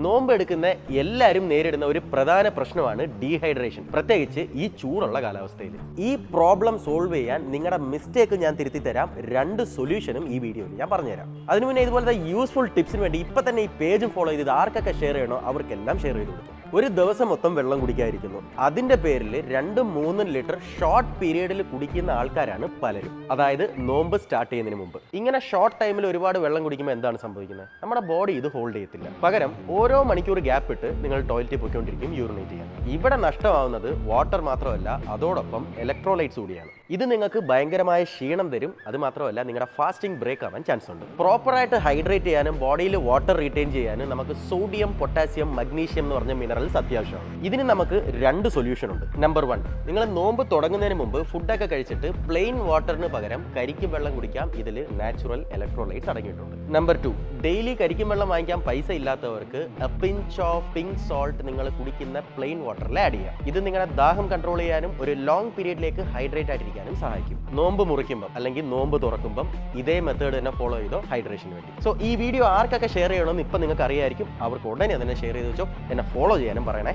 നോമ്പ് എടുക്കുന്ന എല്ലാവരും നേരിടുന്ന ഒരു പ്രധാന പ്രശ്നമാണ് ഡീഹൈഡ്രേഷൻ, പ്രത്യേകിച്ച് ഈ ചൂടുള്ള കാലാവസ്ഥയിൽ. ഈ പ്രോബ്ലം സോൾവ് ചെയ്യാൻ നിങ്ങളുടെ മിസ്റ്റേക്ക് ഞാൻ തിരുത്തി തരാം. 2 സൊല്യൂഷനും ഈ വീഡിയോയിൽ ഞാൻ പറഞ്ഞുതരാം. അതിനു മുന്നേ ഇതുപോലത്തെ യൂസ്ഫുൾ ടിപ്സിന് വേണ്ടി ഇപ്പം തന്നെ ഈ പേജും ഫോളോ ചെയ്ത് ആർക്കൊക്കെ ഷെയർ ചെയ്യണോ അവർക്കെല്ലാം ഷെയർ ചെയ്ത് കൊടുക്കും. ഒരു ദിവസം മൊത്തം വെള്ളം കുടിക്കാതിരിക്കുന്നു, അതിന്റെ പേരിൽ 2-3 ലിറ്റർ ഷോർട്ട് പീരീഡിൽ കുടിക്കുന്ന ആൾക്കാരാണ് പലരും. അതായത് നോമ്പ് സ്റ്റാർട്ട് ചെയ്യുന്നതിന് മുമ്പ്. ഇങ്ങനെ ഷോർട്ട് ടൈമിൽ ഒരുപാട് വെള്ളം കുടിക്കുമ്പോൾ എന്താണ് സംഭവിക്കുന്നത്? നമ്മുടെ ബോഡി ഇത് ഹോൾഡ് ചെയ്യത്തില്ല. പകരം ഓരോ മണിക്കൂർ ഗ്യാപ്പ് ഇട്ട് നിങ്ങൾ ടോയ്ലറ്റിൽ പോയിക്കൊണ്ടിരിക്കും, യൂറിനേറ്റ് ചെയ്യാൻ. ഇവിടെ നഷ്ടമാവുന്നത് വാട്ടർ മാത്രമല്ല, അതോടൊപ്പം ഇലക്ട്രോലൈറ്റ്സ് കൂടിയാണ്. ഇത് നിങ്ങൾക്ക് ഭയങ്കരമായ ക്ഷീണം തരും. അത് മാത്രമല്ല, നിങ്ങളുടെ ഫാസ്റ്റിംഗ് ബ്രേക്ക് ആവാൻ ചാൻസ് ഉണ്ട്. പ്രോപ്പറായിട്ട് ഹൈഡ്രേറ്റ് ചെയ്യാനും ബോഡിയിൽ വാട്ടർ റീറ്റെയിൻ ചെയ്യാനും നമുക്ക് സോഡിയം, പൊട്ടാസ്യം, മഗ്നീഷ്യം എന്ന് പറഞ്ഞ മിനറൽസ് അത്യാവശ്യമാണ്. ഇതിന് നമുക്ക് 2 സൊല്യൂഷൻ ഉണ്ട്. നമ്പർ 1, നിങ്ങൾ നോമ്പ് തുടങ്ങുന്നതിന് മുമ്പ് ഫുഡൊക്കെ കഴിച്ചിട്ട് പ്ലെയിൻ വാട്ടറിന് പകരം കരിക്കും വെള്ളം കുടിക്കാം. ഇതിൽ നാച്ചുറൽ ഇലക്ട്രോലൈറ്റ്സ് അടങ്ങിയിട്ടുണ്ട്. നമ്പർ 2, ഡെയിലി കരിക്കും വെള്ളം വാങ്ങിക്കാൻ പൈസ ഇല്ലാത്തവർക്ക് പിഞ്ച് ഓഫ് പിങ്ക് സോൾട്ട് നിങ്ങൾ കുടിക്കുന്ന പ്ലെയിൻ വാട്ടറിൽ ആഡ് ചെയ്യാം. ഇത് നിങ്ങളുടെ ദാഹം കൺട്രോൾ ചെയ്യാനും ഒരു ലോങ് പീരീഡിലേക്ക് ഹൈഡ്രേറ്റ് ആയിട്ടിരിക്കാനും സഹായിക്കും. നോമ്പ് മുറിക്കുമ്പോൾ അല്ലെങ്കിൽ നോമ്പ് തുറക്കുമ്പോൾ ഇതേ മെത്തേഡ് തന്നെ ഫോളോ ചെയ്തോ ഹൈഡ്രേഷന് വേണ്ടി. സോ ഈ വീഡിയോ ആർക്കൊക്കെ ഷെയർ ചെയ്യണമെന്ന് ഇപ്പം നിങ്ങൾക്ക് അറിയായിരിക്കും. അവർക്ക് ഉടനെ തന്നെ ഷെയർ ചെയ്ത് വെച്ചോ. എന്നെ ഫോളോ ചെയ്യാനും പറയണേ.